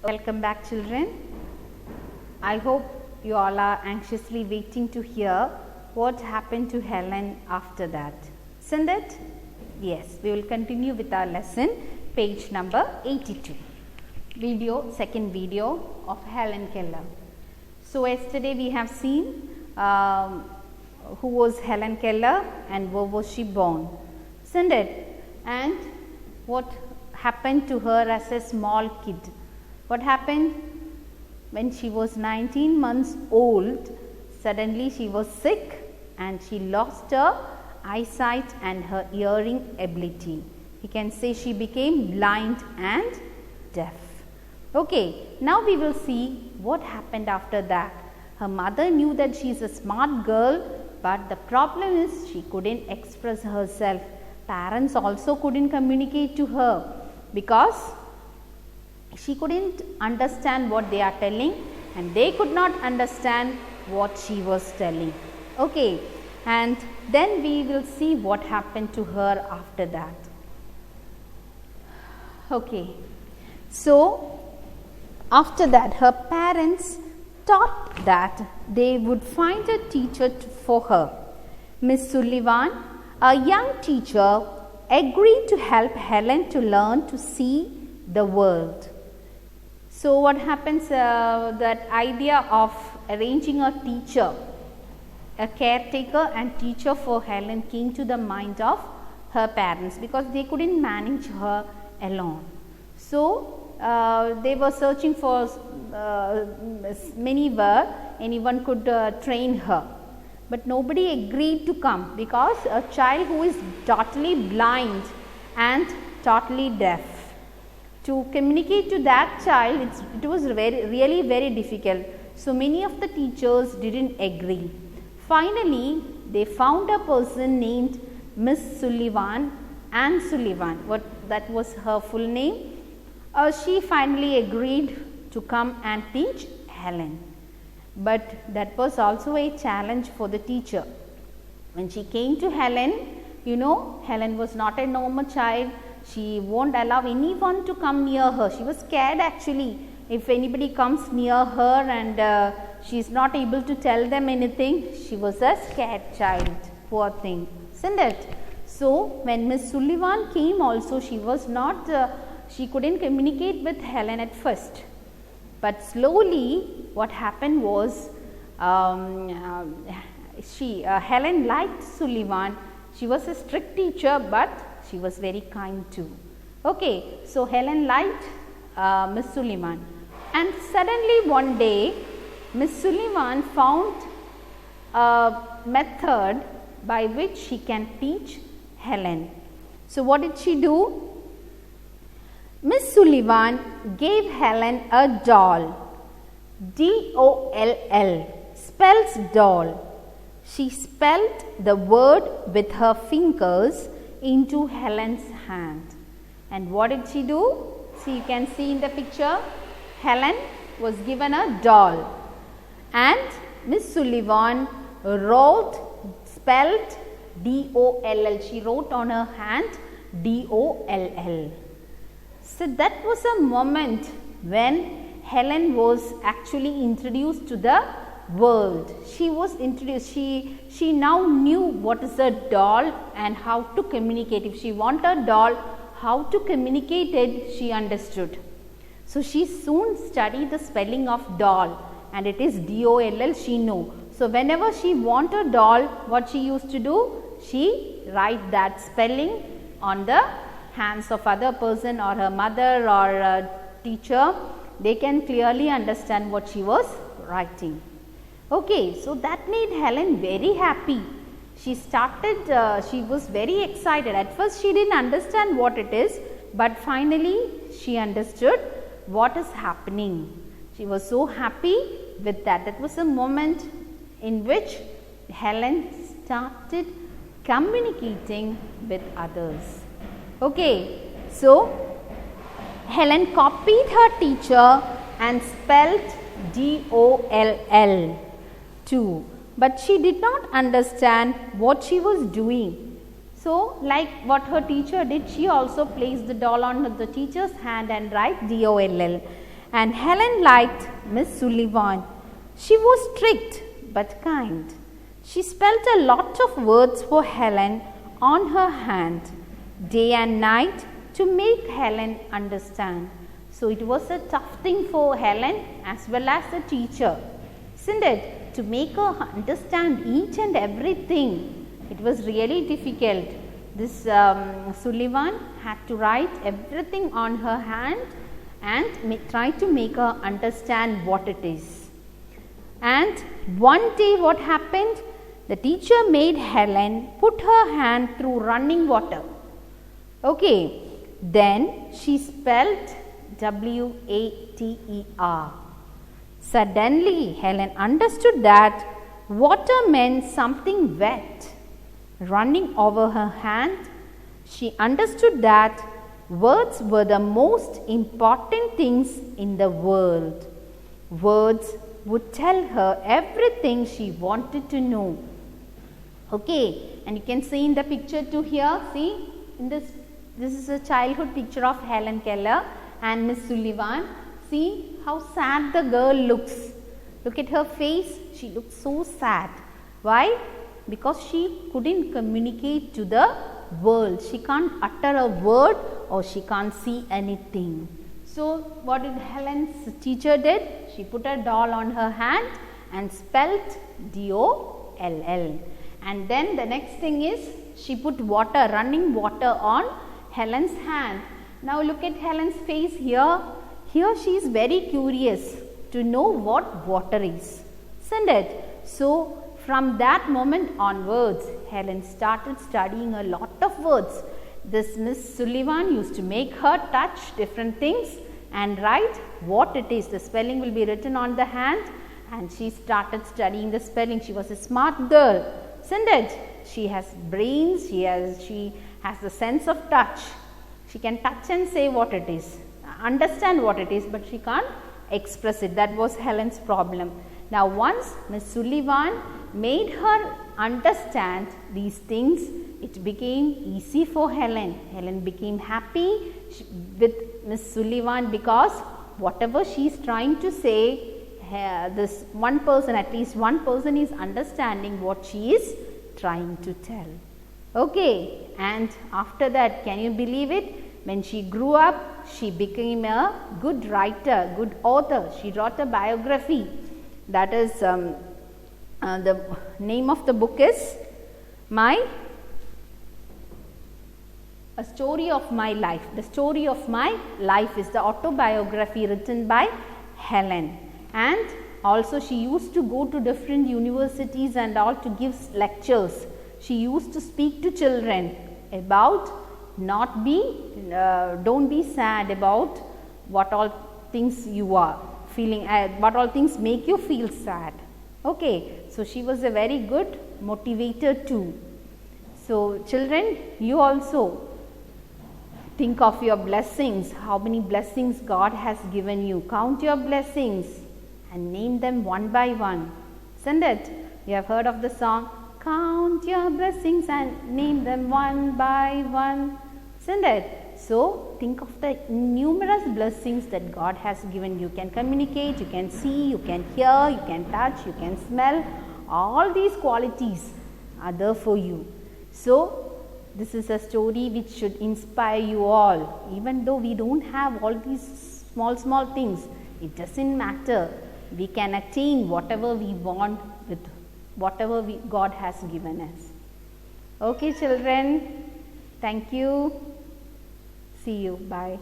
Welcome back, children. I hope you all are anxiously waiting to hear what happened to Helen after that. Isn't it? Yes, we will continue with our lesson, page number 82. Second video of Helen Keller. So yesterday we have seen who was Helen Keller and where was she born, isn't it? And what happened to her as a small kid. What happened? When she was 19 months old, suddenly she was sick and she lost her eyesight and her hearing ability. You can say she became blind and deaf. Okay, now we will see what happened after that. Her mother knew that she is a smart girl, but the problem is she couldn't express herself. Parents also couldn't communicate to her because she couldn't understand what they are telling and they could not understand what she was telling. Okay, and then we will see what happened to her after that. Okay, so after that her parents thought that they would find a teacher for her. Miss Sullivan, a young teacher, agreed to help Helen to learn to see the world. So what happens, that idea of arranging a teacher, a caretaker and teacher for Helen came to the mind of her parents because they couldn't manage her alone. So they were searching for anyone could train her, but nobody agreed to come because a child who is totally blind and totally deaf, to communicate to that child it was really very difficult. So many of the teachers didn't agree. Finally they found a person named Miss Sullivan, Anne Sullivan, that was her full name. She finally agreed to come and teach Helen, but that was also a challenge for the teacher. When she came to Helen, Helen was not a normal child. She won't allow anyone to come near her. She was scared actually. If anybody comes near her and she is not able to tell them anything, she was a scared child, poor thing, isn't it? So when Miss Sullivan came also, she was not, she couldn't communicate with Helen at first. But slowly what happened was, Helen liked Sullivan. She was a strict teacher, but she was very kind too. Okay, so Helen liked Miss Sullivan, and suddenly one day Miss Sullivan found a method by which she can teach Helen. So what did she do? Miss Sullivan gave Helen a doll, D-O-L-L, spells doll. She spelled the word with her fingers into Helen's hand. And what did she do? See, you can see in the picture, Helen was given a doll and Miss Sullivan spelled D-O-L-L. She wrote on her hand D-O-L-L. So that was a moment when Helen was actually introduced to the world. She was introduced, she now knew what is a doll and how to communicate. If she wanted a doll, how to communicate it, she understood. So she soon studied the spelling of doll, and it is D-O-L-L, she knew. So whenever she wanted a doll, what she used to do? She write that spelling on the hands of other person or her mother or a teacher. They can clearly understand what she was writing. Okay, so that made Helen very happy. She was very excited. At first she didn't understand what it is, but finally she understood what is happening. She was so happy with that. That was a moment in which Helen started communicating with others. Okay, so Helen copied her teacher and spelled D-O-L-L too, but she did not understand what she was doing. So like what her teacher did, she also placed the doll on the teacher's hand and write D-O-L-L. And Helen liked Miss Sullivan. She was strict but kind. She spelt a lot of words for Helen on her hand, day and night, to make Helen understand. So it was a tough thing for Helen as well as the teacher, isn't it? To make her understand each and everything. It was really difficult. This Sullivan had to write everything on her hand and try to make her understand what it is. And one day what happened? The teacher made Helen put her hand through running water. Okay, then she spelled water. Suddenly Helen understood that water meant something wet running over her hand. She understood that words were the most important things in the world. Words would tell her everything she wanted to know. Okay, and you can see in the picture too here, see, in this is a childhood picture of Helen Keller and Miss Sullivan. See how sad the girl looks. Look at her face, she looks so sad. Why? Because she couldn't communicate to the world. She can't utter a word or she can't see anything. So what did Helen's teacher did? She put a doll on her hand and spelt DOLL. And then the next thing is she put water, running water on Helen's hand. Now look at Helen's face here. Here she is very curious to know what water is, isn't it? So from that moment onwards, Helen started studying a lot of words. This Miss Sullivan used to make her touch different things and write what it is. The spelling will be written on the hand and she started studying the spelling. She was a smart girl, isn't it? She has brains, she has the sense of touch. She can touch and say what it is, understand what it is, but she can't express it. That was Helen's problem. Now once Miss Sullivan made her understand these things, it became easy for Helen. Helen became happy with Miss Sullivan because whatever she is trying to say, this one person, at least one person is understanding what she is trying to tell. Okay, and after that, can you believe it? When she grew up, she became a good writer, good author. She wrote a biography. That is, the name of the book is A Story of My Life. The Story of My Life is the autobiography written by Helen. And also she used to go to different universities and all to give lectures. She used to speak to children about don't be sad about what all things you are feeling, what all things make you feel sad. Okay, so she was a very good motivator too. So children, you also think of your blessings, how many blessings God has given you. Count your blessings and name them one by one. Isn't it? You have heard of the song, count your blessings and name them one by one. Isn't it? So think of the numerous blessings that God has given you. You can communicate, you can see, you can hear, you can touch, you can smell. All these qualities are there for you. So this is a story which should inspire you all. Even though we don't have all these small things, it doesn't matter. We can attain whatever we want with whatever God has given us. Okay children, thank you. See you. Bye.